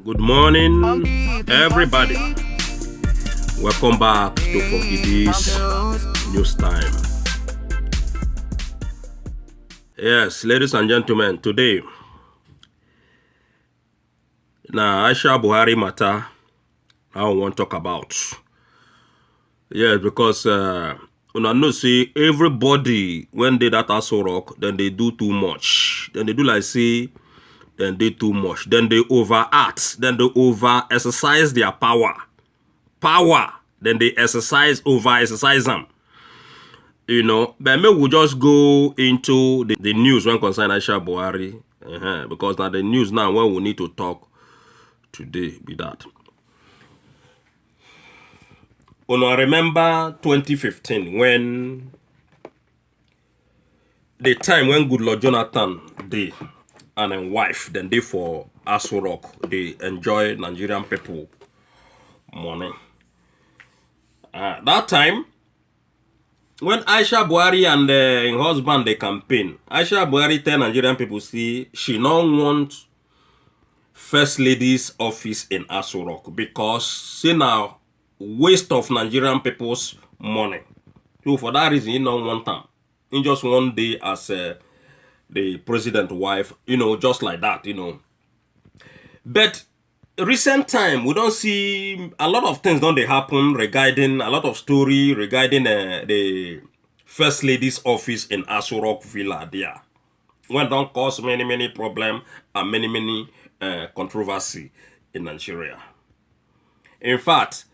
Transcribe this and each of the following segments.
Good morning, everybody. Welcome back to Funky News Time. Yes, ladies and gentlemen, today, now Aisha Buhari matter, I want to talk about. Yes, because una know say everybody when they that also rock, then they do too much. Then they do like say, then they too much. Then they overact. Then they over exercise their power. Then they over exercise them. You know, but maybe we'll just go into the news when concern Aisha Buhari. Because now the news now when we need to talk today be that. I remember 2015 when the time when Good Lord Jonathan they and then wife then they for Aso Rock they enjoy Nigerian people money. That time when Aisha Buhari and her husband they campaign, Aisha Buhari tell Nigerian people see she don't want First Lady's office in Aso Rock because see now waste of Nigerian people's money. So for that reason, you don't want them. In just one day as the president wife, you know, just like that, you know. But recent time, we don't see a lot of things don't they happen regarding a lot of story regarding the First Lady's office in Aso Rock Villa there. When don't cause many problem and many controversy in Nigeria. In fact,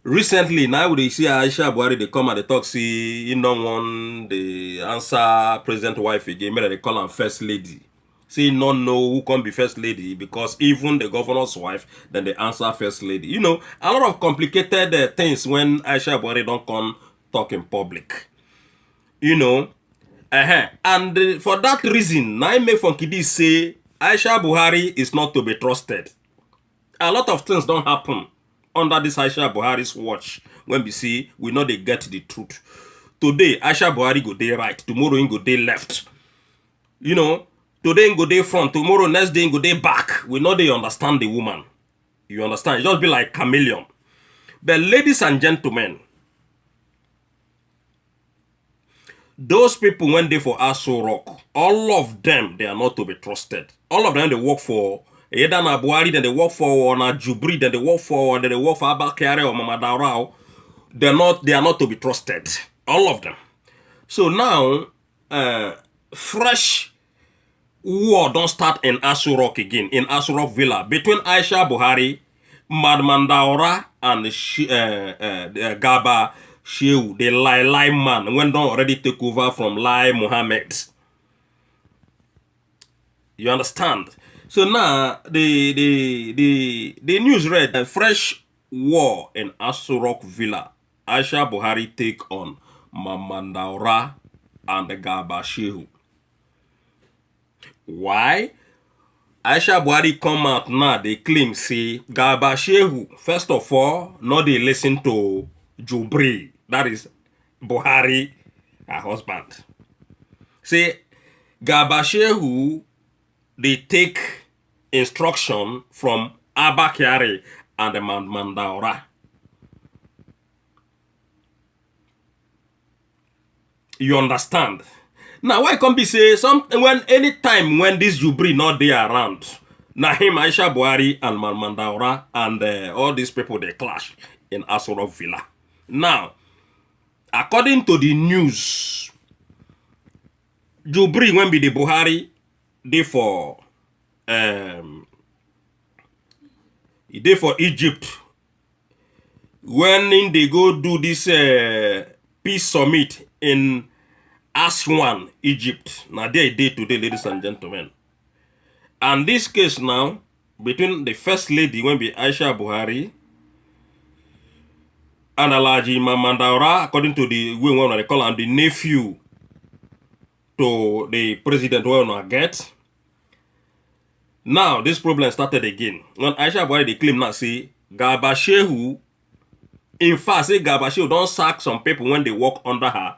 recently, now we see Aisha Buhari, they come and they talk, see, you don't want the answer president wife again, maybe they call her first lady. See, no know who can be first lady because even the governor's wife, then they answer first lady. You know, a lot of complicated things when Aisha Buhari don't come talk in public. You know, and for that reason, now I make Funky say Aisha Buhari is not to be trusted. A lot of things don't happen under this Aisha Buhari's watch when we see we know they get the truth. Today Aisha Buhari go day right, tomorrow in go day left. You know, today in go day front, tomorrow next day in go day back. We know they understand the woman. You understand? It just be like chameleon. But ladies and gentlemen, those people when they for Aso Rock, all of them they are not to be trusted. All of them they work for either na Buhari, then they work for na Jubri, then they work for Abba or Mama Daura. They are not to be trusted. All of them. So now fresh war don't start in Aso Rock again, in Aso Rock Villa, between Aisha Buhari, Madman Daura, and Gabba Shehu, the lie man, when don't already take over from Lie Muhammad. You understand? So now the news read a fresh war in Aso Rock Villa. Aisha Buhari take on Maman Daura and the Gabba Shehu. Why? Aisha Buhari come out now, they claim say Garba Shehu, first of all, not they listen to Jubri, that is Buhari, her husband. Say Garba Shehu, they take instruction from Abba and the Madman Daura. You understand? Now why can't be say anytime when this Jubri not there around, now him Aisha Buhari and Madman Daura and all these people they clash in Aso Rock Villa. Now, according to the news, Jubri when be the Buhari, they for Egypt. When they go do this peace summit in Aswan, Egypt. Now they day today, ladies and gentlemen. And this case now, between the first lady when be Aisha Buhari and Alaji Maman Daura, according to the way they call him, the nephew to the president we get. Now this problem started again. When Aisha Buhari they claim now say Gabba Shehu, in fact say Gabba Shehu don't sack some people when they work under her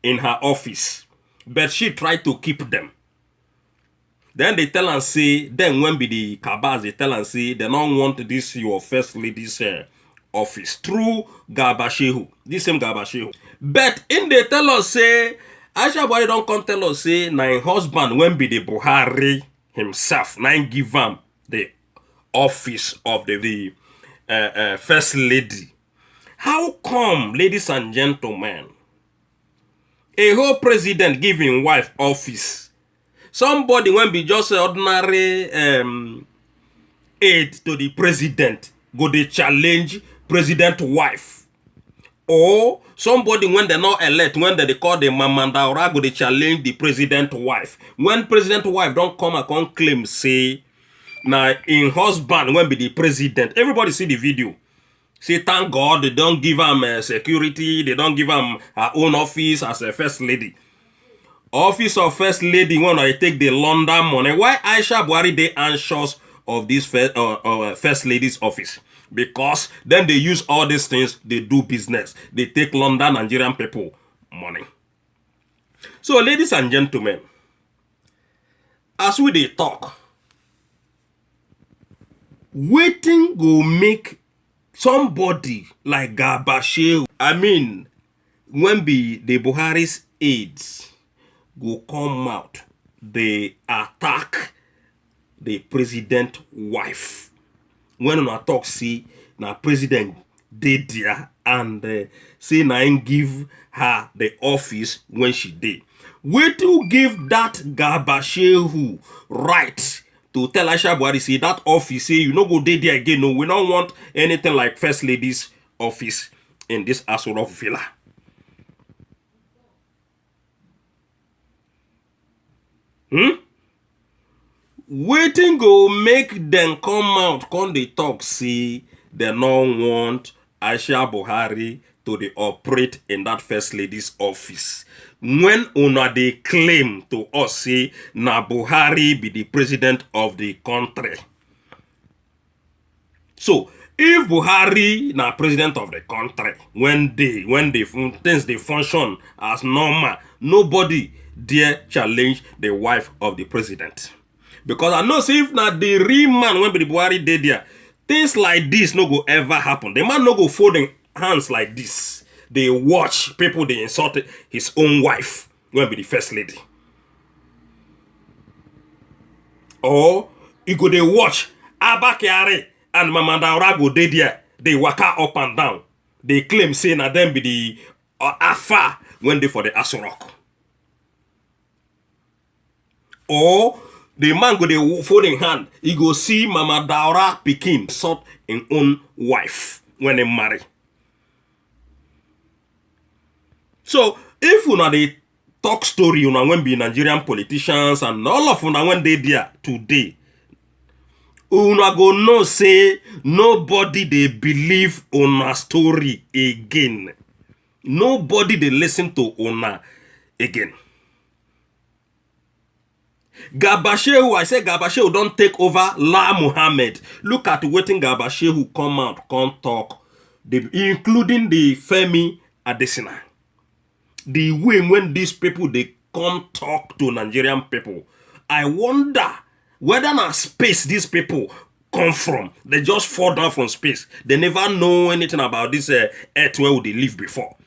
in her office. But she tried to keep them. Then they tell and say, then when be the CABAL, they tell and say, they don't want this your first lady's office through Gabba Shehu. This same Gabba Shehu. But in they tell us, say, Aisha Buhari don't come tell us, say, na husband when be the Buhari himself, na give him the office of the first lady. How come, ladies and gentlemen, a whole president giving wife office? Somebody when be just an ordinary aide to the president go they challenge president wife, or somebody when they not elect, when they call the Maman Daura, go they challenge the president wife. When president wife don't come and come claim say now in husband when be the president, everybody see the video. Say thank God they don't give him security, they don't give him her own office as a first lady. Office of first lady when I take the London money. Why Aisha Buhari they anxious of this first lady's office? Because then they use all these things, they do business. They take London Nigerian people money. So ladies and gentlemen, as we they talk, waiting go make somebody like Gabba Shehu, I mean, when be the Buhari's aides go come out, they attack the president wife. When I talk, see, now president did there and say now give her the office when she did. Wait to give that Gabba Shehu right to tell Aisha Buhari, say that office, say you no go there again. No, we don't want anything like first lady's office in this Asura villa. Waiting go make them come out, come they talk, see they don't want Aisha Buhari to the operate in that first lady's office. When una they claim to us say na Buhari be the president of the country. So if Buhari na president of the country, when things they function as normal, nobody dare challenge the wife of the president. Because I know say if na the real man when be the Buhari dey there, things like this no go ever happen. The man no go folding hands like this. They watch people they insulted his own wife when be the first lady. Or he go they watch Abba Kyari and Maman Daura go dey there. They waka up and down. They claim say na them be the Afa when they for the Asurok. Or the man go dey folding hand. He go see Mama Daura pikin sort in own wife when they marry. So if una dey talk story, una when be Nigerian politicians and all of una when they there today, una go know say nobody they believe una story again. Nobody they listen to una again. Gabba Shehu, I say Gabba Shehu don't take over La Muhammad. Look at waiting Gabba Shehu come out, come talk, including the Femi Adesina. The way when these people they come talk to Nigerian people, I wonder whether na space these people come from. They just fall down from space. They never know anything about this earth where they live before.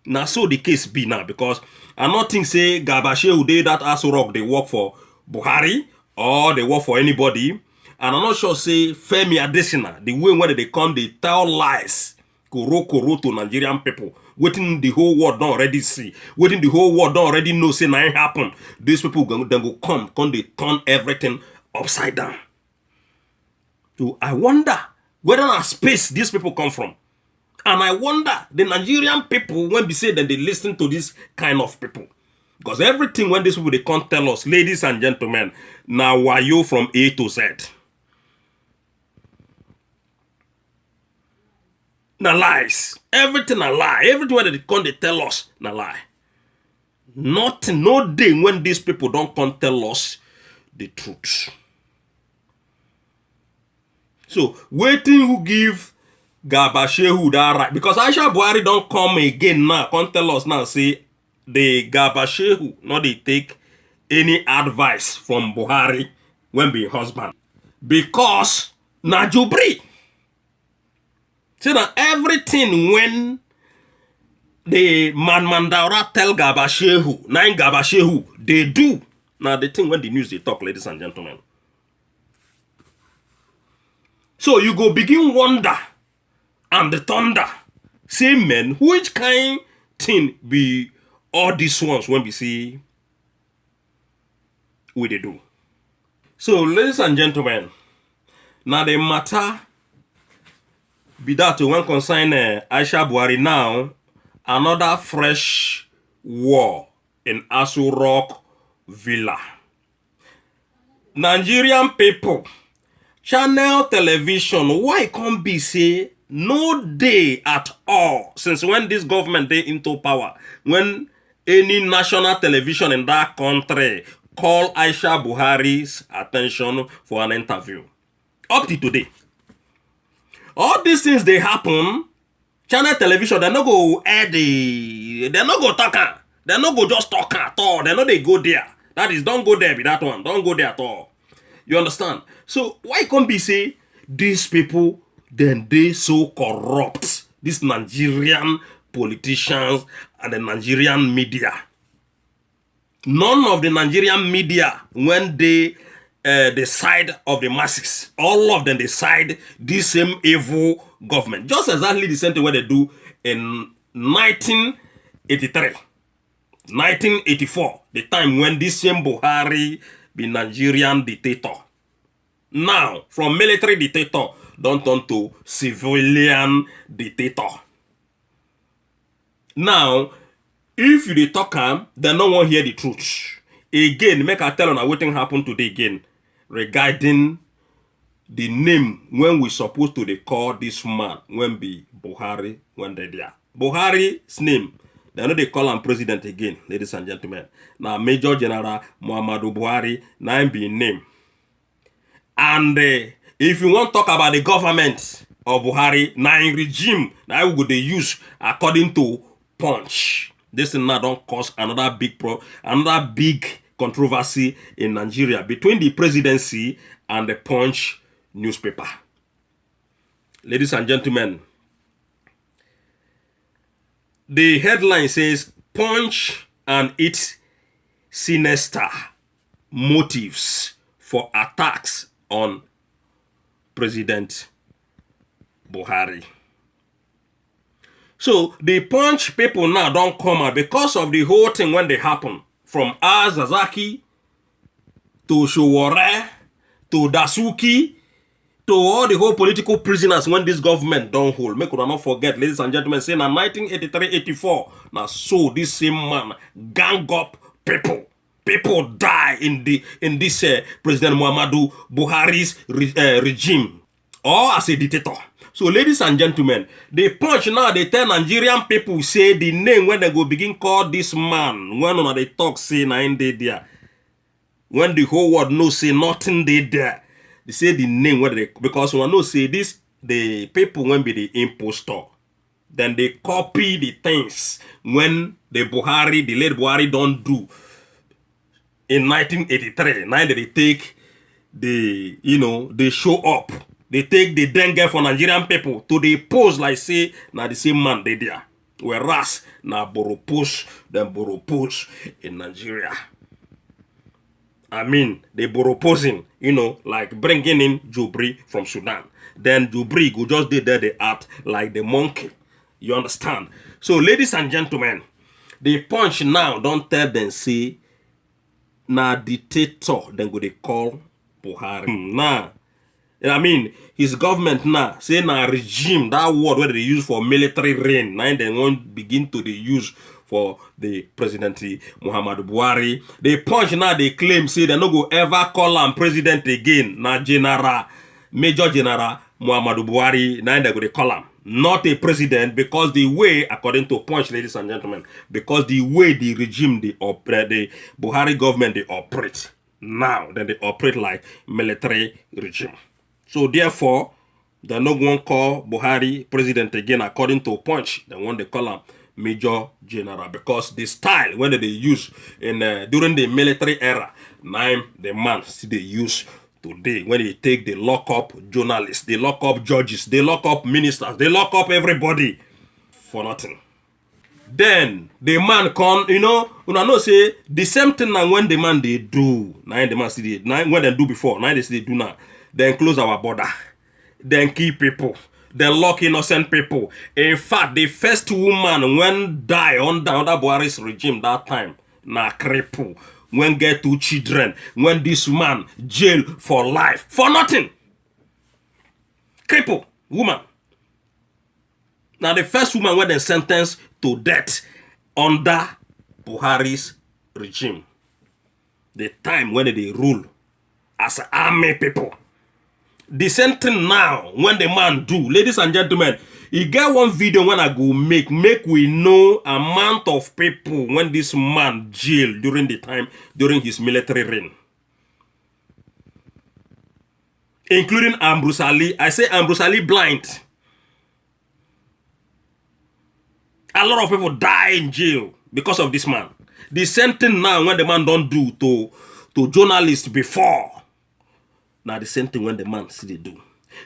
Now so the case be now, because I not think say Gabba Shehu they that Aso Rock they work for Buhari or they work for anybody. And I'm not sure say Femi Adesina, the way when they come they tell lies koro to Nigerian people. Waiting the whole world don't already see. Waiting the whole world don't already know say nothing happen. These people then go come they turn everything upside down. So I wonder whether in space these people come from. And I wonder the Nigerian people when we say that they listen to this kind of people. Because everything when these people they can't tell us, ladies and gentlemen, now why you from A to Z. Na lies. Everything a lie. Everything when they come they tell us na lie. Nothing, no day when these people don't come tell us the truth. So waiting who give Gabba Shehu that right. Because Aisha Buhari don't come again now. Come tell us now say the Gabba Shehu not they take any advice from Buhari when be husband. Because na Jubri. See that everything when the Maman Daura tell Gabba Shehu, nine Gabba Shehu, they do. Now the thing when the news they talk, ladies and gentlemen. So you go begin wonder and the thunder. Say men, which kind thing be all these ones when we see what they do. So ladies and gentlemen, now the matter be that when concern Aisha Buhari now, another fresh war in Asu Rock Villa. Nigerian people, channel television, why can't be say no day at all since when this government they into power, when any national television in that country call Aisha Buhari's attention for an interview. Up to today. All these things they happen, channel television, they no go air they no go talk, they no go just talk at all, they no they go there. That is, don't go there with that one, don't go there at all. You understand? So why can't be say these people then they so corrupt, these Nigerian politicians and the Nigerian media? None of the Nigerian media, when they the side of the masses, all of them decide this same evil government. Just exactly the same thing what they do in 1983, 1984, the time when this same Buhari be Nigerian dictator. Now, from military dictator, don't turn to civilian dictator. Now, if you dey talk am, they no wan hear the truth. Again, make I tell you what happened today again regarding the name when we supposed to dey call this man when be Buhari when they there. Buhari's name, they know they call him president again, ladies and gentlemen. Now Major General Muhammadu Buhari, now him be name. And if you want to talk about the government of Buhari, now in regime, now we go dey use according to Punch. This thing now don't cause another big controversy in Nigeria between the presidency and the Punch newspaper. Ladies and gentlemen, the headline says Punch and its sinister motives for attacks on President Buhari. So the Punch people now don't come out because of the whole thing when they happen. From Azazaki to Showore to Dasuki to all the whole political prisoners when this government don't hold. Make you not forget, ladies and gentlemen, saying in 1983-84, now so this same man gang up people. People die in this President Muhammadu Buhari's regime or as a dictator. So, ladies and gentlemen, the Punch now, they tell Nigerian people say the name when they go begin call this man. When they talk, say, na in there. When the whole world knows, say, nothing they there. They say the name, when they, because when know, say, this, the people when be the impostor. Then they copy the things when the late Buhari don't do. In 1983, now they take the, they show up. They take the dengue for Nigerian people to the pose like say na the same man they there. Whereas na boropos, them boropos in Nigeria. I mean, they boroposing, like bringing in Jubri from Sudan. Then Jubri go just did there they act like the monkey. You understand? So, ladies and gentlemen, the Punch now don't tell them say na dictator then go they call Buhari. Nah. I mean, his government now, say na regime, that word where they use for military reign, now they won't begin to use for the presidency Muhammadu Buhari. The Punch now they claim, say they no go ever call him president again. Na Major General Muhammadu Buhari, now they go they call him. Not a president, because the way, according to Punch, ladies and gentlemen, because the way the regime, the Buhari government, they operate now, then they operate like military regime. So therefore, they're not going to call Buhari president again according to Punch. They want to call him Major General, because the style when they use in during the military era, now the man see they use today when they take the lock up journalists, they lock up judges, they lock up ministers, they lock up everybody for nothing. Then the man come, you know say the same thing now when the man they do, now the man see now when they do before, now they see they do now, then close our border, then kill people, then lock innocent people. In fact, the first woman when die under Buhari's regime that time, na cripple, when get 2 children, when this man jail for life, for nothing. Cripple, woman. Now the first woman when they sentenced to death under Buhari's regime. The time when they rule as army people. The same thing now when the man do. Ladies and gentlemen, you get one video when I go make we know amount of people when this man jail during the time, during his military reign. Including Ambrose Ali. I say Ambrose Ali blind. A lot of people die in jail because of this man. The same thing now when the man don't do to journalists before. Now the same thing when the man see they do.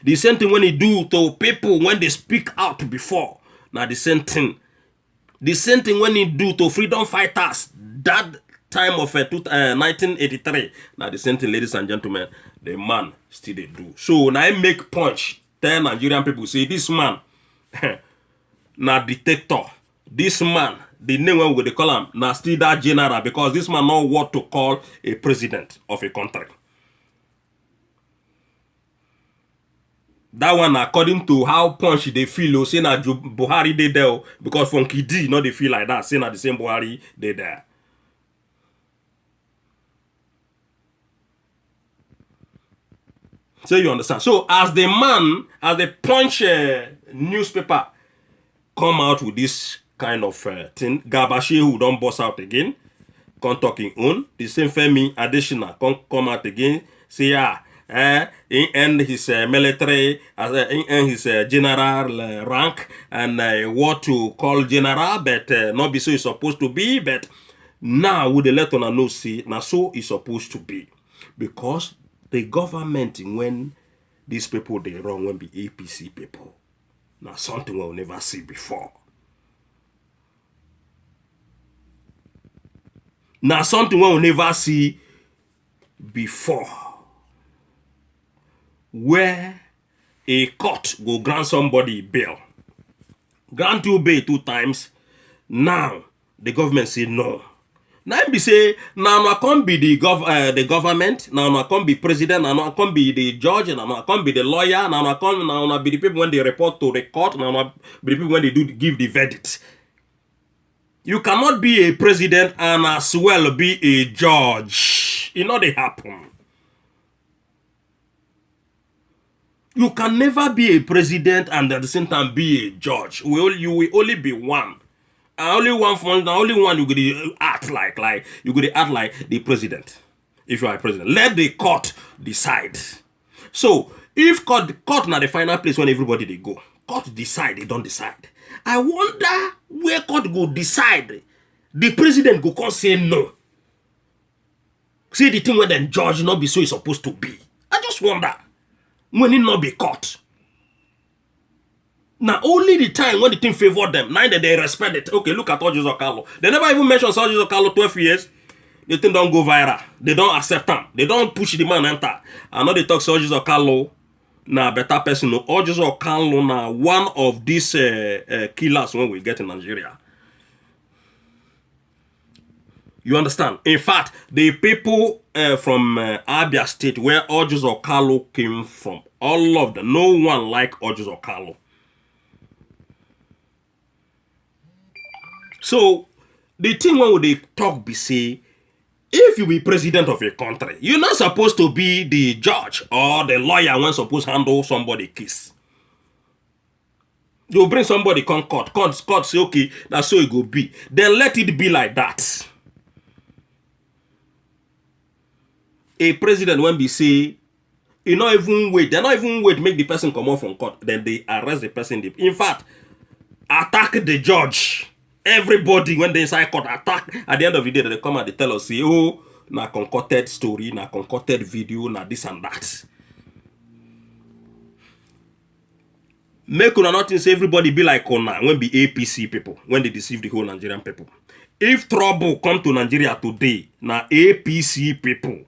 The same thing when he do to people when they speak out before. Now the same thing. The same thing when he do to freedom fighters that time of 1983. Now the same thing, ladies and gentlemen, the man still they do. So now I make punch. Tell Nigerian people say this man now dictator. This man, the name when we call him, now still that general, because this man know what to call a president of a country. That one, according to how punch they feel, say na Buhari they there, because Funky D, not they feel like that, say na the same Buhari they there. So you understand? So as the man, as the punch newspaper come out with this kind of thing, Gabba Shehu don't bust out again, come talking on. The same Femi additional come out again, say he end his military, he end his general rank, and what to call general, but not be so it's supposed to be, but now with the let on know see, now so it's supposed to be. Because the government, when these people they run, when be APC people, now something we'll never see before. Now something we'll never see before. Where a court go grant somebody bail. Grant you bail 2 times. Now the government say no. Now be say now I can't be the government. Now I can't be president. Now I can't be the judge. Now I can't be the lawyer. Now I can't be the people when they report to the court. Now I be the people when they do give the verdict. You cannot be a president and as well be a judge. You know they happen. You can never be a president and at the same time be a judge. You will only be one. And only one you could act like you could act like the president. If you are a president, let the court decide. So if court now the final place when everybody they go, court decide, they don't decide. I wonder where court go decide. The president go come say no. See the thing when the judge not be so it's supposed to be. I just wonder. When it not be caught. Now only the time when the thing favor them, now that they respect it. Okay, look at Orji's Okalo. They never even mention Orji's Okalo 12 years. The thing don't go viral. They don't accept them. They don't push the man enter. I know they talk Orji's Okalo na better person. Orji's Okalo na one of these killers when we get in Nigeria. You understand? In fact, the people from Abia State where Orji's Okalo came from, all of them, no one like Orji's Okalo. So, the thing when they talk be say, if you be president of a country, you're not supposed to be the judge or the lawyer when supposed to handle somebody's case. You bring somebody come court say, okay, that's so it go be. Then let it be like that. A president when be say, you not even wait, they not even wait make the person come out from court, then they arrest the person. In fact, attack the judge. Everybody, when they inside court attack, at the end of the day, they come and they tell us, say, oh, na concocted story, na concocted video, na this and that. Make una not think say everybody be like Ona when be APC people, when they deceive the whole Nigerian people. If trouble come to Nigeria today, na APC people.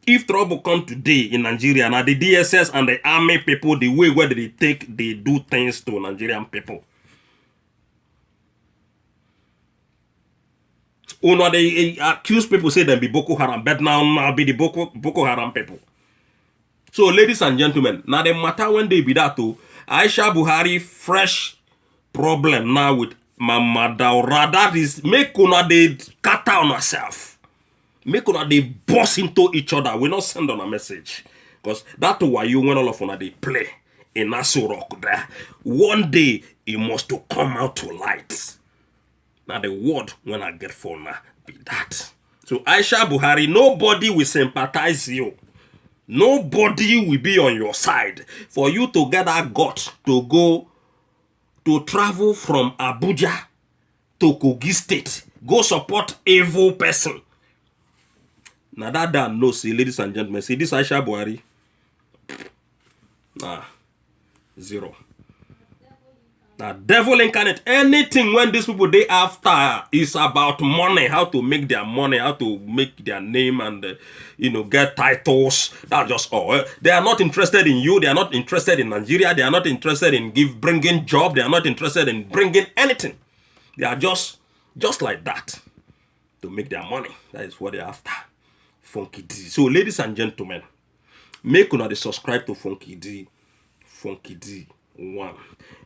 If trouble come today in Nigeria, na the DSS and the army people, the way where they take, they do things to Nigerian people. Una they accuse people, say them be Boko Haram, but now be the Boko Haram people. So, ladies and gentlemen, now the matter when they be that too, Aisha Buhari fresh problem now with Mama Daura. That is, make una they cut on herself. Make una they bust into each other. We not send on a message. Because that's why you when all of una they play in Aso Rock there. One day, it must to come out to light. Now the word when I get for now be that. So Aisha Buhari, nobody will sympathize you. Nobody will be on your side for you to get that gut to go to travel from Abuja to Kogi State. Go support evil person. Now that no, see, ladies and gentlemen, see this Aisha Buhari. Nah, zero. Now, devil incarnate. Anything when these people they after is about money, how to make their money, how to make their name and get titles. That's just all. They are not interested in you. They are not interested in Nigeria. They are not interested in bringing job. They are not interested in bringing anything. They are just like that to make their money. That is what they are after. Funky D. So, ladies and gentlemen, make una subscribe to Funky D. Funky D. 1.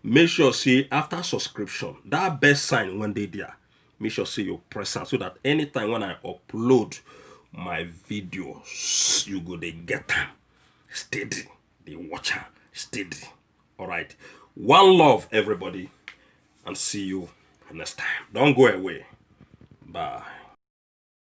Make sure see after subscription that best sign when they there. Make sure see you press on so that anytime when I upload my videos, you go they get them steady. They watch them steady. All right. One love, everybody, and see you next time. Don't go away. Bye.